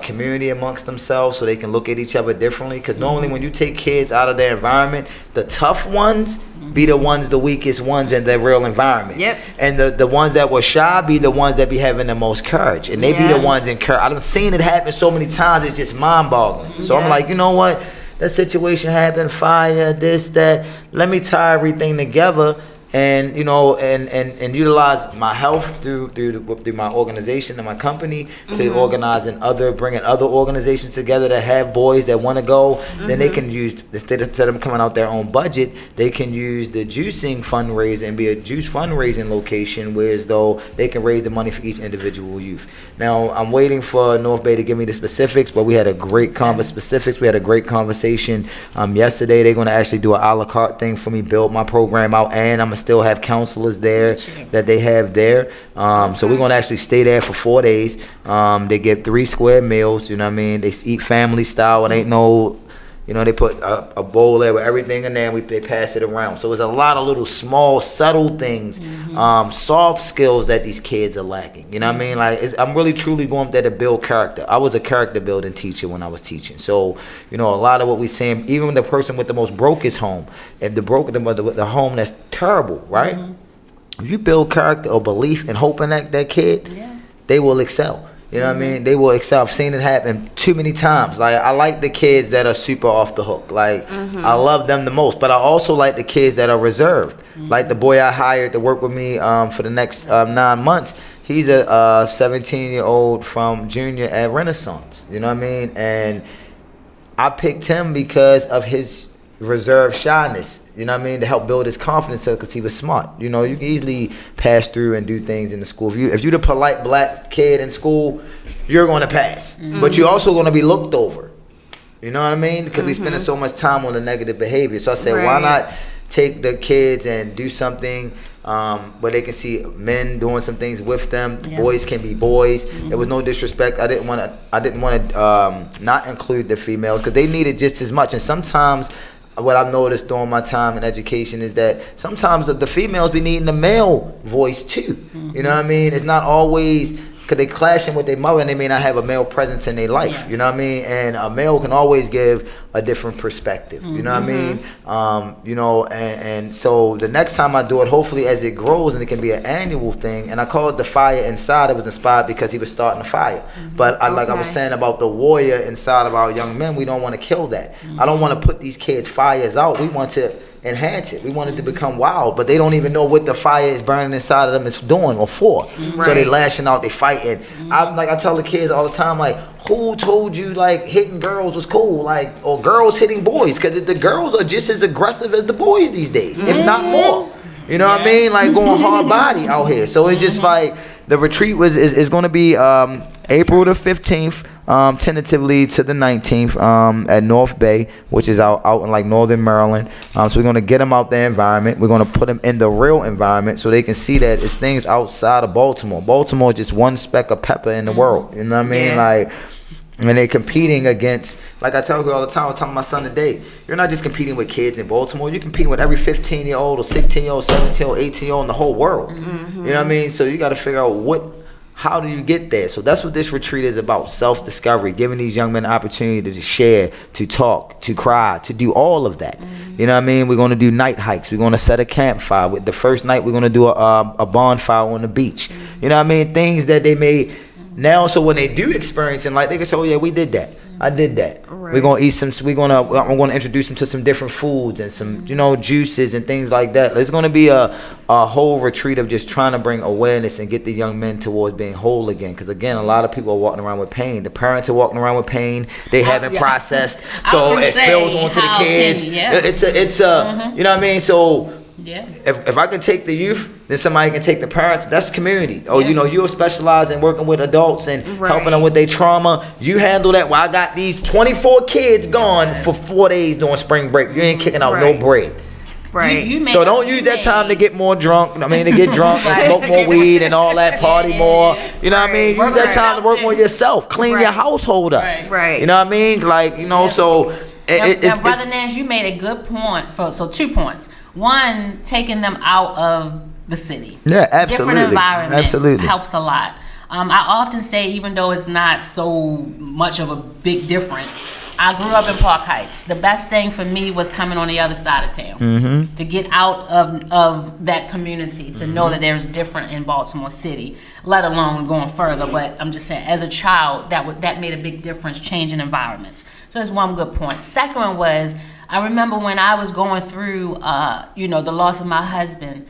community amongst themselves, so they can look at each other differently. Because normally when you take kids out of their environment, the tough ones be the ones, the weakest ones in their real environment. And the ones that were shy be the ones that be having the most courage. And they be the ones in courage. I've seen it happen so many times, it's just mind-boggling. So I'm like, you know what? That situation happened, fire, this, that. Let me tie everything together. And you know, and utilize my health through my organization and my company to organize bringing other organizations together that have boys that want to go. Then they can use, instead of them coming out their own budget, they can use the juicing fundraiser and be a juice fundraising location, whereas though they can raise the money for each individual youth. Now I'm waiting for North Bay to give me the specifics, but we had a great conversation yesterday. They're going to actually do an a la carte thing for me, build my program out, and I'm gonna still have counselors there that they have there. So we're gonna actually stay there for 4 days. They get 3 square meals. You know what I mean? They eat family style, and ain't no, you know, they put a bowl there with everything in there, and they pass it around. So it's a lot of little small, subtle things, soft skills that these kids are lacking. You know what I mean? Like I'm really truly going there to build character. I was a character building teacher when I was teaching. So you know, a lot of what we saying, even the person with the most brokest home, if the home that's terrible, right? If you build character or belief and hope in that kid, they will excel. You know what I mean? They will excel. I've seen it happen too many times. Like I like the kids that are super off the hook. Like I love them the most. But I also like the kids that are reserved. Like the boy I hired to work with me for the next 9 months. He's a 17-year-old from junior at Renaissance. You know what I mean? And I picked him because of his reserved shyness. You know what I mean? To help build his confidence up, because he was smart. You know, you can easily pass through and do things in the school. If you're the polite black kid in school, you're going to pass. But you're also going to be looked over. You know what I mean? Because we spending so much time on the negative behavior. So I said, why not take the kids and do something where they can see men doing some things with them. Boys can be boys. There was no disrespect. I didn't want to not include the females, because they need it just as much. And sometimes what I've noticed during my time in education is that sometimes the females be needing the male voice too. You know what I mean? It's not always, because they clashing with their mother and they may not have a male presence in their life. You know what I mean? And a male can always give a different perspective. You know what I mean? You know, and so the next time I do it, hopefully as it grows, and it can be an annual thing, and I call it the fire inside. It was inspired because he was starting a fire. But like I was saying about the warrior inside of our young men, we don't want to kill that. I don't want to put these kids' fires out. We want to enhance it. We want it to become wild, but they don't even know what the fire is burning inside of them is doing or for. So they lashing out, they fighting. I tell the kids all the time, like, who told you like hitting girls was cool, like, or girls hitting boys? Because the girls are just as aggressive as the boys these days, if not more. You know what I mean? Like going hard body out here. So it's just like the retreat is going to be April the 15th. Tentatively to the 19th at North Bay, which is out in like northern Maryland. So we're going to get them out their environment. We're going to put them in the real environment so they can see that it's things outside of Baltimore. Baltimore is just one speck of pepper in the world. You know what I mean? Like, and they're competing against, like I tell you all the time, I was telling my son today, you're not just competing with kids in Baltimore, you're competing with every 15-year-old or 16-year-old, 17-year-old, 18-year-old in the whole world. You know what I mean? So you got to figure out how do you get there? So that's what this retreat is about, self-discovery, giving these young men the opportunity to share, to talk, to cry, to do all of that. You know what I mean? We're going to do night hikes. We're going to set a campfire. With the first night, we're going to do a bonfire on the beach. You know what I mean? Things that they may now, so when they do experience in life, they can say, oh yeah, we did that. I did that. Right. We're gonna eat some. I'm gonna introduce them to some different foods and some, juices and things like that. It's gonna be a whole retreat of just trying to bring awareness and get these young men towards being whole again. Because again, a lot of people are walking around with pain. The parents are walking around with pain. They haven't processed, so it spills onto the kids. It's you know what I mean. So. Yeah. If I can take the youth, then somebody can take the parents. That's community. Oh, you'll specialize in working with adults and helping them with their trauma. You handle that. Well, I got these 24 kids gone for 4 days during spring break. You ain't kicking out no bread. Right. So don't use that time to get more drunk. I mean, to get drunk and smoke more weed and all that, party more. You know what I mean? Use that time to work on yourself. Clean your household up. Right. You know what I mean? Like, so. Now, Brother Nance, you made a good point. So 2 points. One, taking them out of the city. Yeah, absolutely. Different environment absolutely helps a lot. I often say, even though it's not so much of a big difference, I grew up in Park Heights. The best thing for me was coming on the other side of town, to get out of that community, to know that there's different in Baltimore City, let alone going further. But I'm just saying, as a child, that made a big difference, changing environments. So that's one good point. Second one was, I remember when I was going through, the loss of my husband,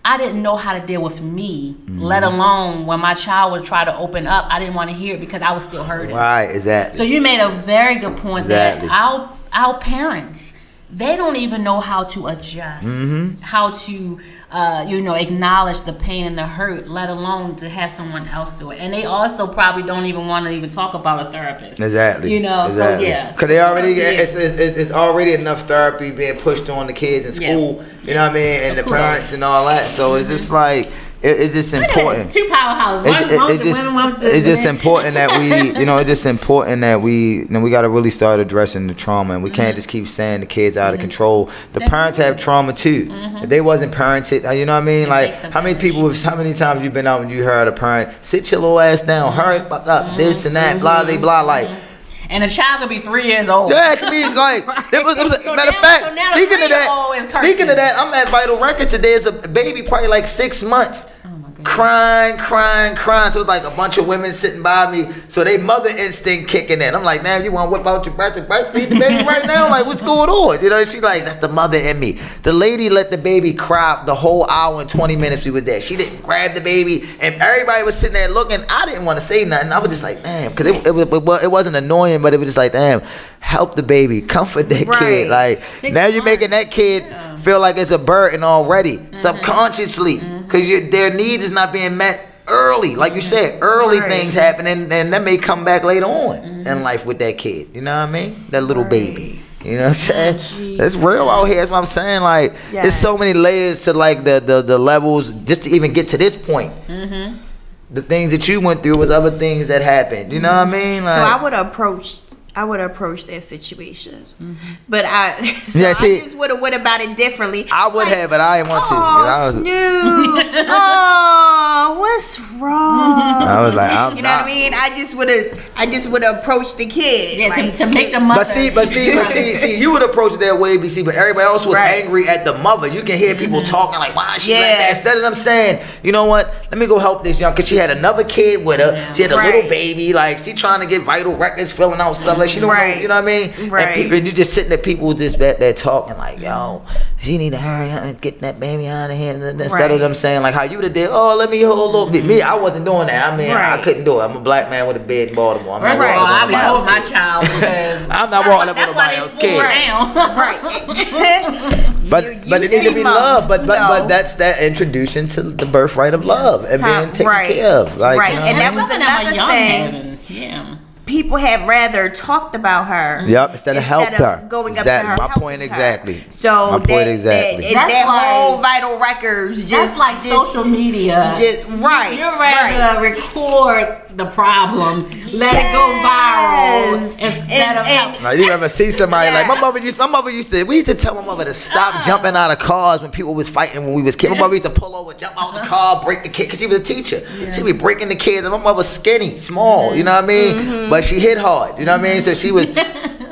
I didn't know how to deal with me, let alone when my child was trying to open up. I didn't want to hear it because I was still hurting. Right, exactly. So you made a very good point that our parents, they don't even know how to adjust, how to, acknowledge the pain and the hurt, let alone to have someone else do it. And they also probably don't even want to even talk about a therapist. Exactly. So yeah. Because they already, it's already enough therapy being pushed on the kids in school, you know what I mean, and the parents and all that. So it's just like, it's just important. It's 2 powerhouses. It's just important that we, we got to really start addressing the trauma, and we can't just keep saying the kids out of control. The parents have trauma too. If they wasn't parented, you know what I mean? Like, how many times you been out and you heard a parent, sit your little ass down, hurry up, this and that, blah, blah, blah, like. And a child could be 3 years old. Yeah, it could be like. Matter of fact, speaking of that, I'm at Vital Records today. There's a baby, probably like 6 months. Crying. So it's like a bunch of women sitting by me. So they mother instinct kicking in. I'm like, man, you want to whip out your breast and breastfeed the baby right now? Like, what's going on? She's like, that's the mother in me. The lady let the baby cry the whole hour and 20 minutes we were there. She didn't grab the baby, and everybody was sitting there looking. I didn't want to say nothing. I was just like, damn, because it wasn't annoying, but it was just like, damn, help the baby, comfort that kid. Like, now you're making that kid feel like it's a burden already, subconsciously. Because their needs is not being met early. Like you said, early things happen, and that may come back later on in life with that kid. You know what I mean? That little baby. You know what I'm saying? It's real out here. That's what I'm saying. Like, there's so many layers to like the levels just to even get to this point. The things that you went through was other things that happened. You know what I mean? Like, so I would approach that situation, but I just would have went about it differently. I would have, but I didn't want to. What's wrong? I was like, what I mean? I just would have approached the kid, to make the mother. But see, you would approach it that way, BC. But everybody else was angry at the mother. You can hear people talking like, "Why is she like that?" Instead of them saying, "You know what? Let me go help this young," because she had another kid with her. She had a little baby. Like, she trying to get Vital Records, filling out stuff. Like, but she don't know, you know what I mean? Right. And you just sitting there, people just they're talking like, yo, she need to hurry up and get that baby out of here. And instead of them saying like how you would have did, oh, let me hold a little bit. Me, I wasn't doing that. I mean, I couldn't do it. I'm a black man with a bed in Baltimore. I'm First of all, I be hold my child because I'm not walking up with nobody else's kid. But it needs to be love. But that's that introduction to the birthright of love and being taken care of. Like, right. You know, And that was another thing. Yeah. People have rather talked about her. Yep, instead of helped her. Going up to her. My point exactly. So my point exactly. That whole vital records just like social media. Right. You're rather record the problem, let it go viral instead of help. Now, you ever see somebody like we used to tell my mother to stop jumping out of cars when people was fighting when we was kids. My mother used to pull over, jump out the car, break the kid, because she was a teacher. She'd be breaking the kids, and my mother was skinny, small, you know what I mean? But she hit hard, you know what I mean? So she was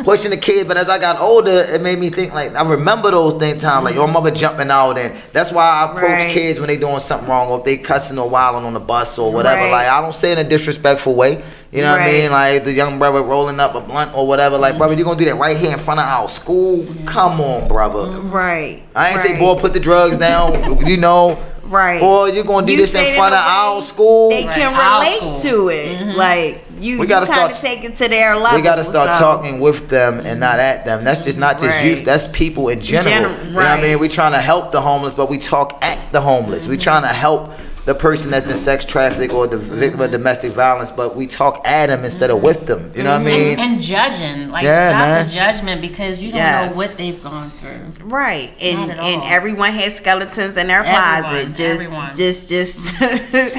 pushing the kids, but as I got older, it made me think, like, I remember those things times, like, your mother jumping out, and that's why I approach kids when they doing something wrong, or if they cussing or wilding on the bus or whatever. Like, I don't say it in a disrespectful way, you know what I mean? Like, the young brother rolling up a blunt or whatever, like, brother, you gonna do that right here in front of our school? Come on, brother. Right. I ain't say, boy, put the drugs down, you know. Right. Or you're gonna do this in front of our school. They can relate to it. Like, you gotta kind of take it to their level. We gotta start talking with them and not at them. That's just not just youth. That's people in general. You know what I mean? We trying to help the homeless, but we talk at the homeless. We trying to help the person that's been sex trafficked or the victim of domestic violence, but we talk at them instead of with them. You know what I mean? And judging, like stop the judgment because you don't know what they've gone through. Right, and everyone has skeletons in their closet. Just.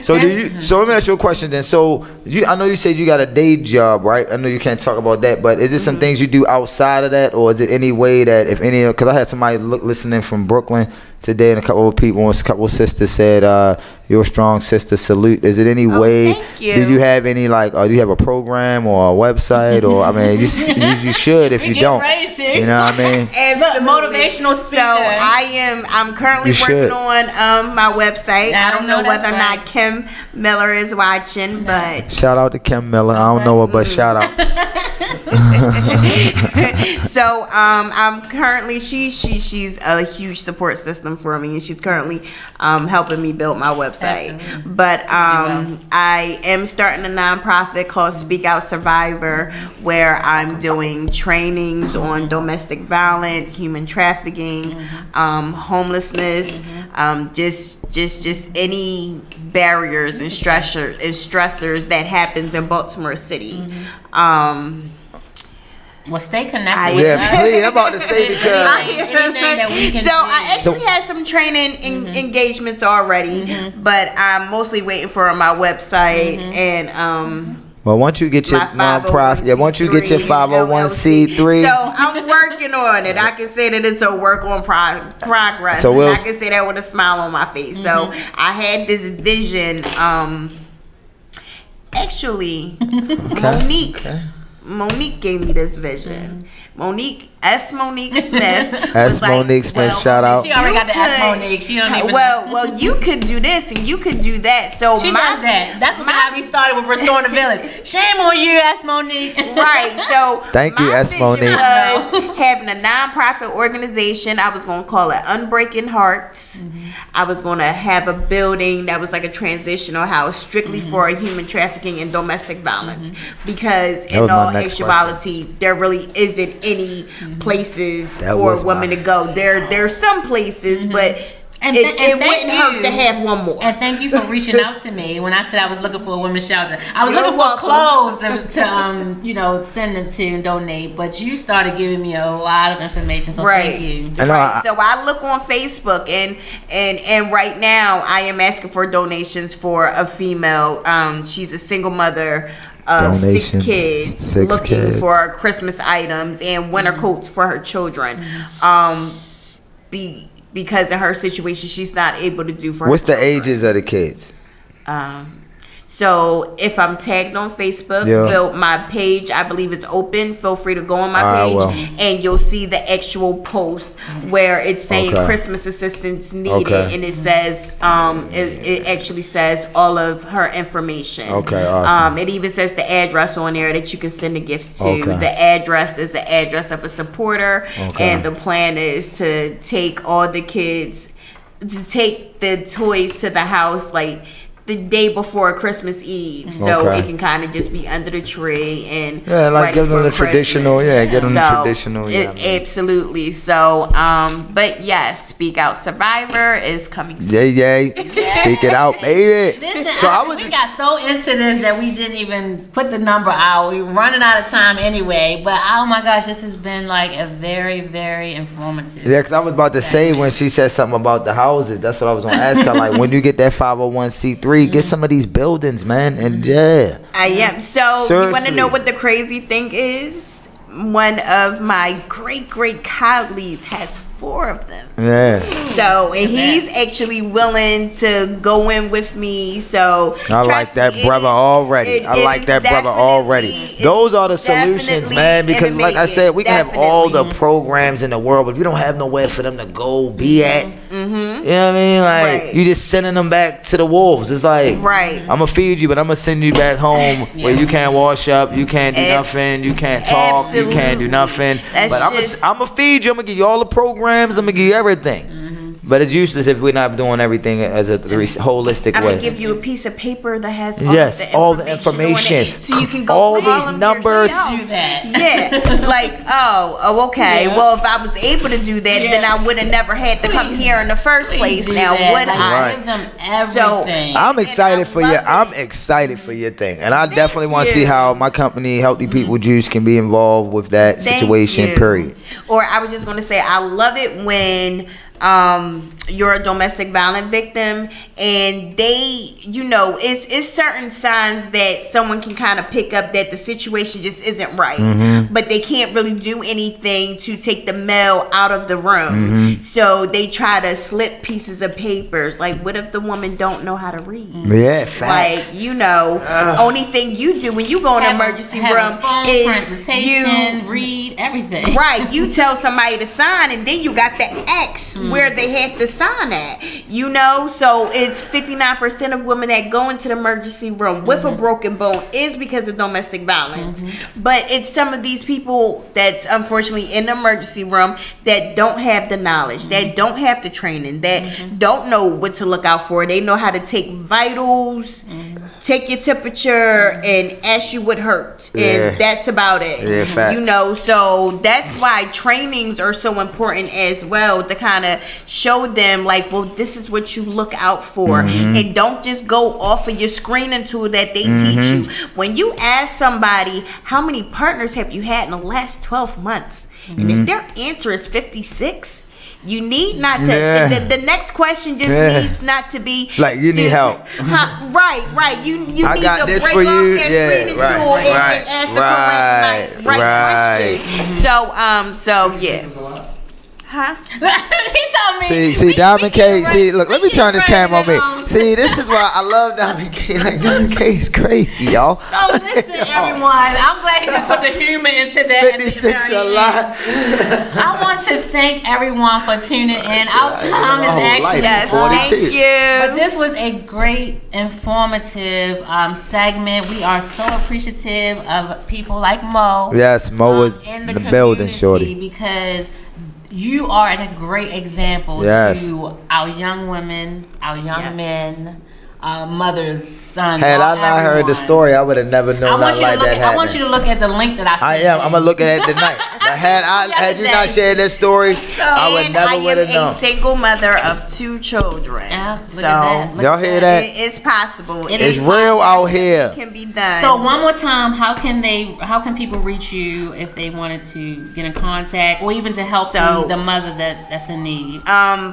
So let me ask you a question then. So I know you said you got a day job, right? I know you can't talk about that, but is it some things you do outside of that, or is it any way that if any? Because I had somebody listening from Brooklyn today, and a couple of people, a couple of sisters said, "You're a strong sister." Salute. Is it any way? Thank you. Did you have any do you have a program or a website, or I mean, you should if you don't. You know what I mean? Absolutely. Motivational speaker. So I'm currently working on my website. I don't know whether or not Kim Miller is watching, but shout out to Kim Miller. I don't know her, but shout out. So I'm currently she's a huge support system for me, and she's currently helping me build my website. Absolutely. But I am starting a nonprofit called Speak Out Survivor, where I'm doing trainings on domestic violence, human trafficking, homelessness, just any barriers and stressors that happens in Baltimore City. Well, stay connected with us. Please. I'm about to say because anything that we can do. I actually had some training engagements already, but I'm mostly waiting for my website and well, once you get your nonprofit, once you get your 501c3. So I'm working on it. I can say that it's a work on progress. So I can say that with a smile on my face. So I had this vision. Actually, Monique gave me this vision. Monique Smith. Monique Smith, shout out. She already got the S Monique. She don't even. Well, you could do this and you could do that. So she does that. That's why we started with Restoring the Village. Shame on you, S Monique. Right. So thank you, S Monique. Was having a nonprofit organization. I was going to call it Unbreaking Hearts. I was going to have a building that was like a transitional house strictly for human trafficking and domestic violence, because in all actuality there really isn't any places for women to go. There's some places, but it wouldn't hurt to have one more. And thank you for reaching out to me when I said I was looking for a women's shelter. I was looking for clothes to send them to and donate, but you started giving me a lot of information. So thank you. So I look on Facebook and right now I am asking for donations for a female. She's a single mother of 6 kids looking for Christmas items and winter coats for her children. Because in her situation, she's not able to do for What's her children. The ages of the kids? So if I'm tagged on Facebook, my page, I believe it's open. Feel free to go on my page, and you'll see the actual post where it's saying Christmas assistance needed, and it says, it actually says all of her information. Okay, awesome. It even says the address on there that you can send the gifts to. The address is the address of a supporter, and the plan is to take all the kids, to take the toys to the house, like, the day before Christmas Eve, so it can kind of just be under the tree and like give them the traditional, get them the traditional, absolutely. So, but yes, Speak Out Survivor is coming soon. Speak it out, baby. Listen, so we got so into this that we didn't even put the number out. We were running out of time anyway, but oh my gosh, this has been like a very, very informative. Yeah, because I was about to say when she said something about the houses, that's what I was gonna ask her. Like, when you get that 501c3. Get some of these buildings, man, and I am. So seriously. You want to know what the crazy thing is? One of my great colleagues has 4 of them. So, and he's actually willing to go in with me. So I like that brother already. Those are the solutions, man. Because like I said, we can have all the programs in the world, but if you don't have nowhere for them to go be at, you know what I mean? Like you just sending them back to the wolves. It's like I'm gonna feed you, but I'm gonna send you back home where you can't wash up, you can't do nothing, you can't talk, you can't do nothing. But I'm gonna feed you. I'm gonna give you all the programs. I'm gonna give you everything. But it's useless if we're not doing everything as a holistic way. I'm gonna give you a piece of paper that has all the information on it, so you can go all these numbers. Like okay. Well, if I was able to do that, then I would have never had to come here in the first place. Now would I? Give them everything. So I'm excited for you. I'm excited for your thing, and I definitely want to see how my company, Healthy People Juice, can be involved with that situation. Period. Or I was just gonna say, I love it when you're a domestic violence victim and they, it's certain signs that someone can kind of pick up that the situation just isn't right, but they can't really do anything to take the male out of the room. So they try to slip pieces of papers. Like, what if the woman don't know how to read? Facts. Like, only thing you do when you go in an emergency room is transportation, read everything. Right, you tell somebody to sign, and then you got the X where they have to sign at. So it's 59% of women that go into the emergency room with a broken bone is because of domestic violence. But it's some of these people that's unfortunately in the emergency room that don't have the knowledge, that don't have the training, that don't know what to look out for. They know how to take vitals, take your temperature, and ask you what hurts, and that's about it. So that's why trainings are so important as well, to kind of show them, like, well, this is what you look out for, and don't just go off of your screening tool that they teach you. When you ask somebody, how many partners have you had in the last 12 months, and if their answer is 56, you need not to. The next question just needs not to be like, you need help. Right. You need to break off that screening tool and ask the correct question. So He told me. See, Diamond K. See, look, let me turn this camera on me. See, this is why I love Diamond K. Like, Diamond K is crazy, y'all. So listen, everyone. I'm glad he just put the humor into that. 56 a lot. I want to thank everyone for tuning in. Our time is actually thank you. But this was a great, informative segment. We are so appreciative of people like Mo. Yes, Mo is in the building, shorty. Because you are a great example to our young women, our young men, mothers, sons. Had I not heard the story, I would have never known that happened. I want you to look at the link that I sent I'm gonna look at it tonight. But had you not shared that story, I would never would have known. I am a single mother of 2 children. Look at that. Y'all hear that? It's possible. It's real out here. It can be done. So one more time, how can people reach you if they wanted to get in contact, or even to help the mother that's in need?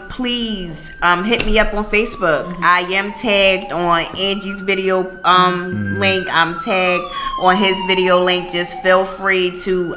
Please hit me up on Facebook. I am tagged tagged on Angie's video link. I'm tagged on his video link. Just feel free to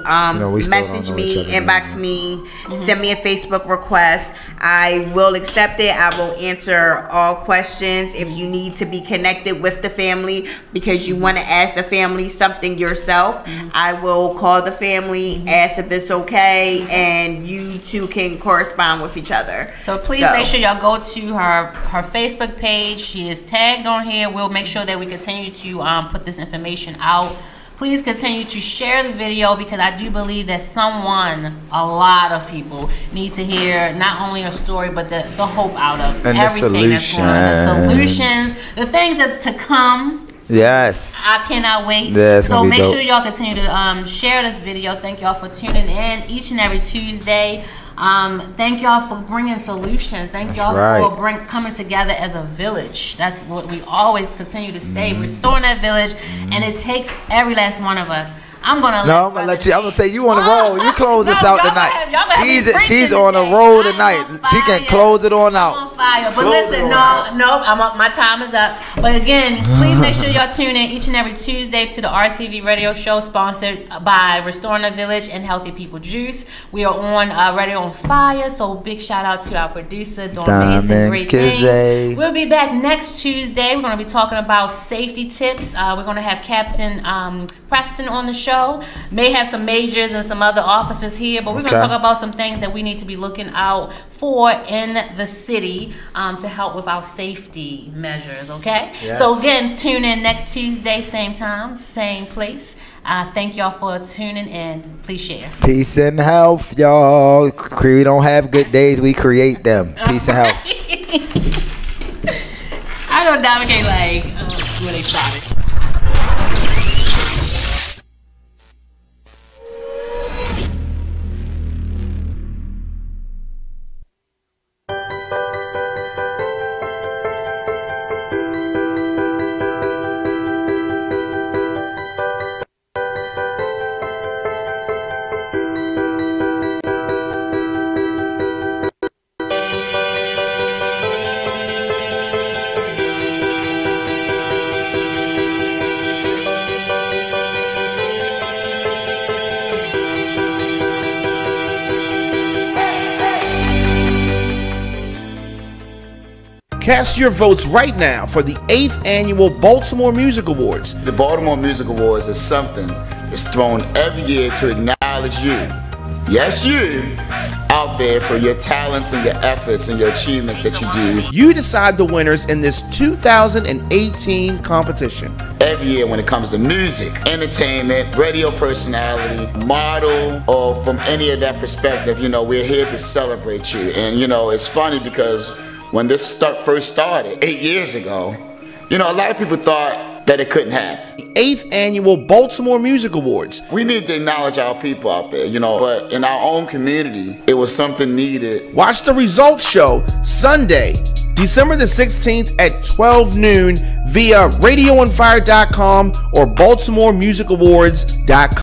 message me, inbox me, send me a Facebook request. I will accept it. I will answer all questions. If you need to be connected with the family because you want to ask the family something yourself, I will call the family, ask if it's okay, and you two can correspond with each other. So please make sure y'all go to her Facebook page. She is tagged on here. We'll make sure that we continue to put this information out. Please continue to share the video because I do believe that a lot of people need to hear not only her story, but the hope out of and everything that's going on. The solutions, the things that's to come. Yes. I cannot wait. So make sure y'all continue to share this video. Thank y'all for tuning in each and every Tuesday. Thank y'all for bringing solutions. Thank y'all for coming together as a village. That's what we always continue to stay, restoring that village, and it takes every last one of us. I'm gonna let you. I'm gonna say you on the roll. You close us out tonight. She's on the roll tonight. She can close it on out. On fire. But listen, my time is up. But again, please make sure y'all tune in each and every Tuesday to the RCV Radio Show, sponsored by Restoring the Village and Healthy People Juice. We are on RadioOnFire, so big shout out to our producer doing amazing, great things. We'll be back next Tuesday. We're gonna be talking about safety tips. We're gonna have Captain Preston on the show. May have some majors and some other officers here, but we're going to talk about some things that we need to be looking out for in the city to help with our safety measures, okay? Yes. So again, tune in next Tuesday, same time, same place. Thank y'all for tuning in. Please share. Peace and health, y'all. We don't have good days, we create them. Peace and health. I know Dominic like when they started. Cast your votes right now for the 8th Annual Baltimore Music Awards. The Baltimore Music Awards is something that's thrown every year to acknowledge you. Yes, you out there for your talents and your efforts and your achievements that you do. You decide the winners in this 2018 competition. Every year when it comes to music, entertainment, radio personality, model, or from any of that perspective, we're here to celebrate you. And it's funny because when this first started 8 years ago, a lot of people thought that it couldn't happen. The 8th Annual Baltimore Music Awards. We need to acknowledge our people out there, but in our own community, it was something needed. Watch the results show Sunday, December the 16th at 12 noon via RadioOnFire.com or BaltimoreMusicAwards.com.